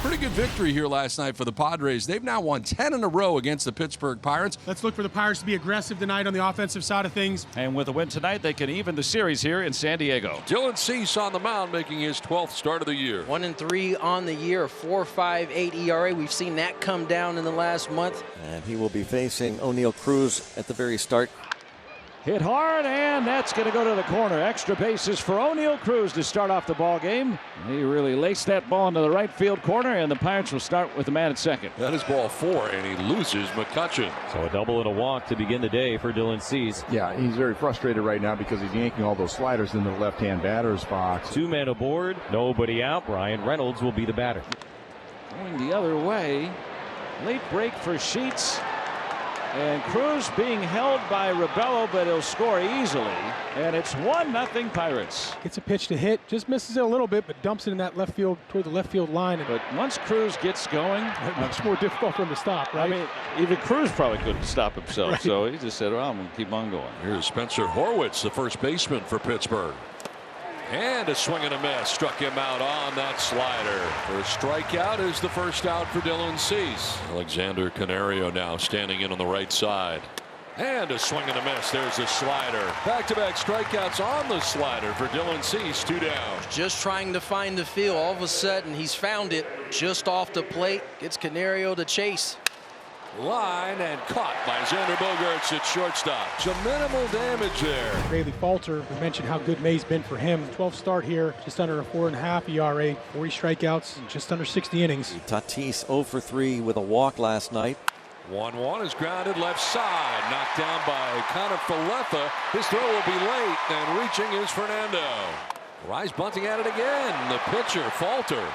Pretty good victory here last night for the Padres. They've now won 10 in a row against the Pittsburgh Pirates. Let's look for the Pirates to be aggressive tonight on the offensive side of things. And with a win tonight, they can even the series here in San Diego. Dylan Cease on the mound, making his 12th start of the year. 1-3 on the year, 4.58 ERA. We've seen that come down in the last month. And he will be facing O'Neill Cruz at the very start. Hit hard, and that's going to go to the corner. Extra bases for O'Neill Cruz to start off the ball game. He really laced that ball into the right field corner, and the Pirates will start with the man at second. That is ball 4, and he loses McCutchen. So a double and a walk to begin the day for Dylan Cease. Yeah, he's very frustrated right now because he's yanking all those sliders into the left-hand batter's box. 2 men aboard, nobody out. Bryan Reynolds will be the batter. Going the other way. Late break for Sheets. And Cruz being held by Rebello, but he'll score easily. And it's 1-0 Pirates. Gets a pitch to hit, just misses it a little bit, but dumps it in that left field, toward the left field line. But once Cruz gets going, much more difficult for him to stop, right? I mean, even Cruz probably couldn't stop himself. Right. So he just said, well, I'm going to keep on going. Here's Spencer Horwitz, the first baseman for Pittsburgh. And a swing and a miss. Struck him out on that slider. First strikeout is the first out for Dylan Cease. Alexander Canario now standing in on the right side. And a swing and a miss. There's a slider. Back-to-back strikeouts on the slider for Dylan Cease. 2 down. Just trying to find the field. All of a sudden, he's found it just off the plate. Gets Canario to chase. Line and caught by Xander Bogaerts at shortstop. So minimal damage there. Bailey Falter, we mentioned how good May's been for him. 12th start here, just under a 4.5 ERA, 40 strikeouts, and just under 60 innings. Tatis 0 for 3 with a walk last night. 1-1 is grounded left side. Knocked down by Connor Falefa. His throw will be late, and reaching is Fernando. Rise bunting at it again. The pitcher, Falter,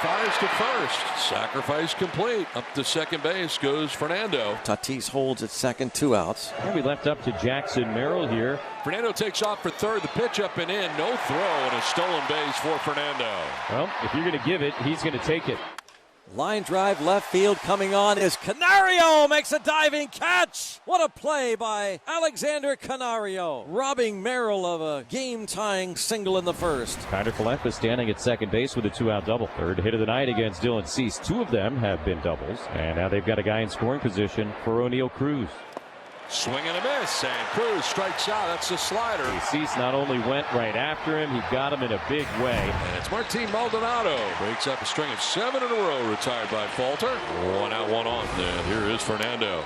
fires to first. Sacrifice complete. Up to second base goes Fernando. Tatis holds at second, 2 outs. And we left up to Jackson Merrill here. Fernando takes off for third. The pitch up and in. No throw and a stolen base for Fernando. Well, if you're going to give it, he's going to take it. Line drive left field coming on is Canario, makes a diving catch. What a play by Alexander Canario, robbing Merrill of a game-tying single in the first. Connor Falefa standing at second base with a 2-out double. Third hit of the night against Dylan Cease. 2 of them have been doubles, and now they've got a guy in scoring position for O'Neill Cruz. Swing and a miss, and Cruz strikes out. That's the slider. Cease not only went right after him, he got him in a big way. And it's Martin Maldonado. Breaks up a string of 7 in a row, retired by Falter. 1 out, 1 on. And here is Fernando.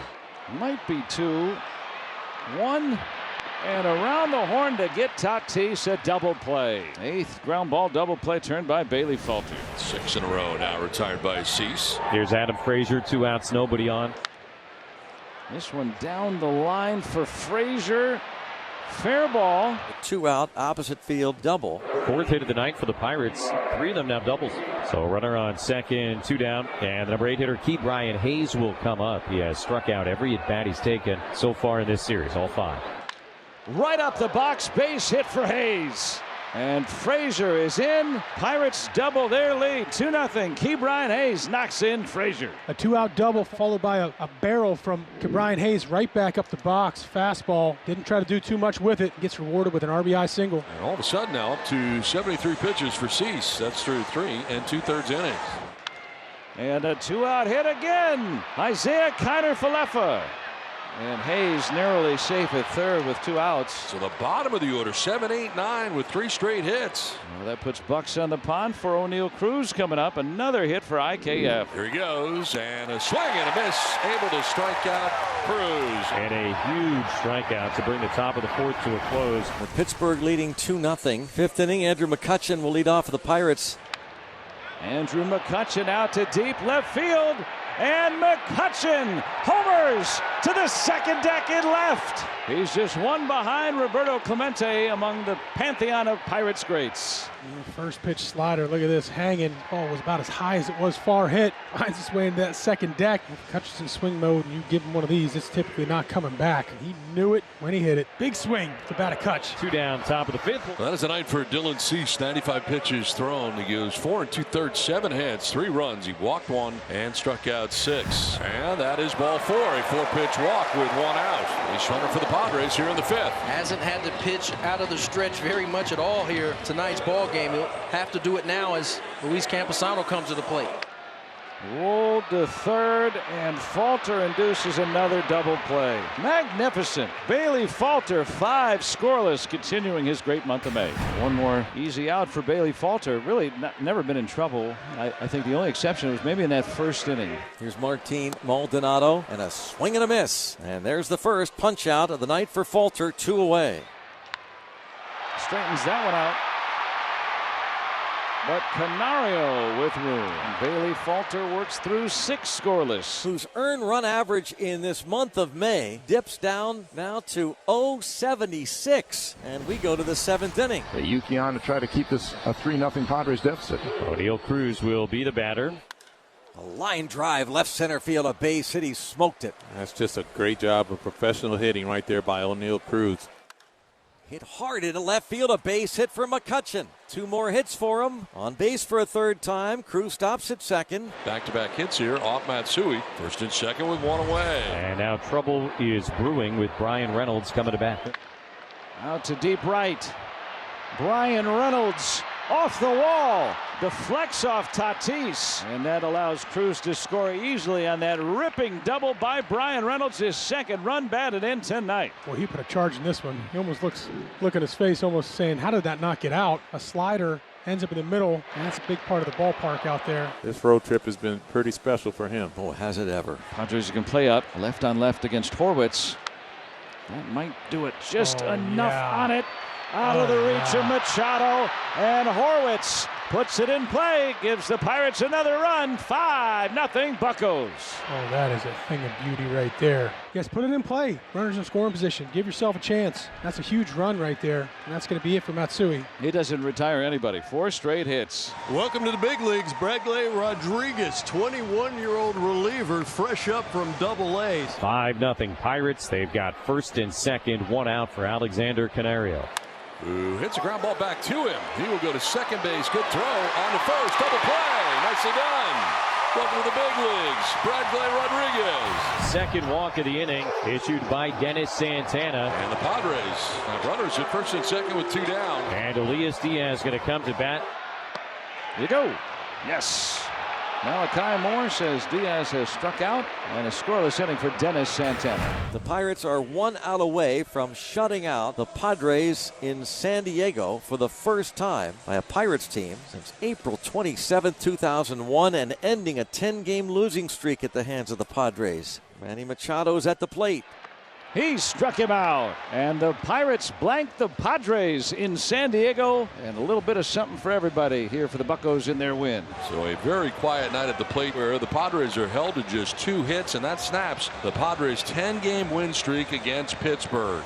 Might be 2. 1. And around the horn to get Tatis, a double play. 8th ground ball double play turned by Bailey Falter. 6 in a row now, retired by Cease. Here's Adam Frazier, 2 outs, nobody on. This one down the line for Frazier. Fair ball. A 2-out opposite field double. 4th hit of the night for the Pirates. 3 of them now doubles. So runner on second, 2 down. And the number 8 hitter, Bryan Hayes, will come up. He has struck out every at bat he's taken so far in this series, all 5. Right up the box, base hit for Hayes. And Frazier is in. Pirates double their lead. 2-0. Bryan Hayes knocks in Frazier. A 2-out double followed by a barrel from Bryan Hayes right back up the box. Fastball. Didn't try to do too much with it. Gets rewarded with an RBI single. And all of a sudden now up to 73 pitches for Cease. That's through 3 2/3 innings. And a 2-out hit again. Isaiah Kiner Falefa. And Hayes narrowly safe at third with 2 outs. So the bottom of the order, 7, 8, 9 with 3 straight hits. Well, that puts bucks on the pond for O'Neill Cruz coming up. Another hit for IKF. Here he goes, and a swing and a miss. Able to strike out Cruz. And a huge strikeout to bring the top of the 4th to a close. With Pittsburgh leading 2-0. 5th inning, Andrew McCutchen will lead off for the Pirates. Andrew McCutchen out to deep left field. And McCutchen homers to the second deck in left. He's just 1 behind Roberto Clemente among the pantheon of Pirates greats. First pitch slider, look at this, hanging. Ball was about as high as it was far hit. Finds its way into that second deck. If McCutchen's in swing mode and you give him one of these, it's typically not coming back. He knew it when he hit it. Big swing to bat a Cutch. 2 down, top of the 5th. Well, that is a night for Dylan Cease. 95 pitches thrown. He goes 4 2/3, 7 hits, 3 runs. He walked 1 and struck out 6. And that is ball 4. A 4-pitch walk with 1 out. He's runner for the Padres here in the 5th. Hasn't had to pitch out of the stretch very much at all here tonight's ball game. He'll have to do it now as Luis Camposano comes to the plate. Rolled to third, and Falter induces another double play. Magnificent. Bailey Falter, 5 scoreless, continuing his great month of May. One more easy out for Bailey Falter. Really never been in trouble. I think the only exception was maybe in that first inning. Here's Martin Maldonado, and a swing and a miss. And there's the first punch out of the night for Falter, 2 away. Straightens that one out. But Canario with room. Bailey Falter works through 6 scoreless. Whose earned run average in this month of May dips down now to 0.76. And we go to the 7th inning. Yuki on to try to keep this a 3-0 Padres deficit. O'Neill Cruz will be the batter. A line drive, left center field, a base hit. He smoked it. That's just a great job of professional hitting right there by O'Neill Cruz. Hit hard into left field, a base hit for McCutchen. 2 more hits for him. On base for a 3rd time. Cruz stops at second. Back-to-back hits here off Matsui. First and second with 1 away. And now trouble is brewing with Bryan Reynolds coming to bat. Out to deep right. Bryan Reynolds off the wall. Deflects off Tatis. And that allows Cruz to score easily on that ripping double by Bryan Reynolds. His 2nd run batted in tonight. Well, he put a charge in this one. He almost look at his face, almost saying, how did that not get out? A slider ends up in the middle, and that's a big part of the ballpark out there. This road trip has been pretty special for him. Oh, has it ever. Padres can play up left on left against Horwitz. That might do it. Just enough on it. Out of the reach of Machado, and Horwitz puts it in play, gives the Pirates another run. 5-0 Buccos. Oh, that is a thing of beauty right there. Yes, put it in play. Runners in scoring position. Give yourself a chance. That's a huge run right there, and that's going to be it for Matsui. He doesn't retire anybody. 4 straight hits. Welcome to the big leagues. Bregley Rodriguez, 21-year-old reliever, fresh up from Double-A. 5-0 Pirates. They've got 1st and 2nd, 1 out for Alexander Canario. Who hits a ground ball back to him. He will go to second base. Good throw on to first. Double play. Nicely done. Welcome to the big leagues. Bradley Rodriguez. 2nd walk of the inning issued by Dennis Santana. And the Padres have runners at 1st and 2nd with 2 down. And Elias Diaz going to come to bat. Here you go. Yes. Malachi Moore says Diaz has struck out, and a scoreless inning for Dennis Santana. The Pirates are 1 out away from shutting out the Padres in San Diego for the first time by a Pirates team since April 27, 2001, and ending a 10-game losing streak at the hands of the Padres. Manny Machado's at the plate. He struck him out, and the Pirates blanked the Padres in San Diego, and a little bit of something for everybody here for the Buccos in their win. So a very quiet night at the plate where the Padres are held to just 2 hits, and that snaps the Padres' 10-game win streak against Pittsburgh.